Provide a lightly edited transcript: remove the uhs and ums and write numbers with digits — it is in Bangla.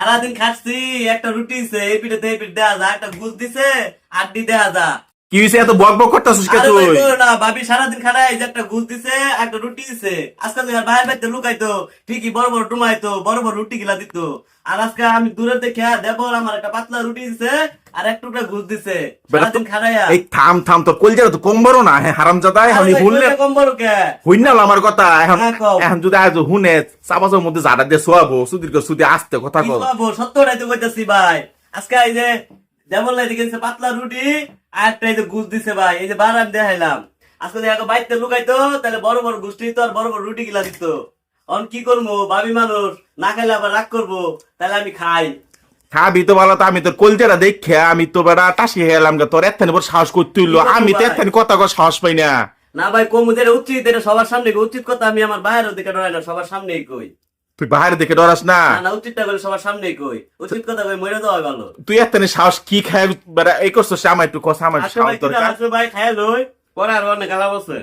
সারাদিন খাচ্ছি, একটা রুটি দিছে, এই পিঠে এই পিঠে দেয়া যা, একটা গুজ দিছে, আড্ডি দেয়া যা। কি হয়েছে এত বক বক করতেছিস কে আরে ভাই তুই? করো না, ভাবি সারাদিন খাড়াই, এই যে একটা গুজ দিছে, একটা রুটি দিছে। আজকাল তো বাইরে বাইরে লুকাইতো, ঠিকই বড় বড় ডুমাইতো, বড় বড় রুটি গিলা দিত। আর আজকে আমি দূরে দেখে দেবর আমার একটা পাতলা রুটি দিছে, আর এক টুকরা গুজ দিছে, বেটা সারাদিন খাড়াইয়া। এই থাম থাম, তোর কলজাটা তো কম বড় না, হ্যাঁ হারামজাদা। এখন আরে ভাই, হুনলে কইলে কম বড় কে? হইন না আমার কথা। এখন হ্যাঁ, কও। এখন যদি আজ হুনে চাবাসের মধ্যে জাডা দিয়ে শোয়াবো, সুদীর্ঘ সুদে আসতে কথা কি কও। করবো, সত্যটাই তো কইতাছি ভাই। আজকে এই যে যেমন লাই দিছে পাতলা রুটি, আর একটা এই যে গুজ দিছে ভাই, এই যে বারাম দেখাইলাম। আজকে দেখো বাইতে লুকাইতো, তাহলে বড় বড় গুষ্টি তো আর বড় বড় রুটি গিলা দিত। অন কি করবো, ভাবি মানুষ, না খাইলে আবার রাগ করবো, তাহলে আমি খাই। খাবি তো ভালো, তো আমি তোর কলজাটা দেখে আমি তোর বেটা টাসি হেলাম গে। তোর এত্থানি বড় সাহস করতে হইলো, কি করবো আমি তো ভাই? এত্থানি কথা কর সাহস পাই না। না ভাই, কমু যেটা উচিত, এটা সবার সামনে কই। উচিত কথা আমি আমার বাইরের দিকে ডরাই না, সবার সামনেই কই। তুই বাইরে দেখে ডরাস না? না না, উচিতটা করে সবার সামনেই কই। উচিত কথা কই, মরে যাওয়া ভালো। তুই এত্থানি সাহস কি খায় বেটা এই করছিস? আমার একটু কষা, আমার একটু আজকে সাহস ভাই কি দরকার। আজকে ভাই খাই লই, পরে আর অনেক গালা বসে।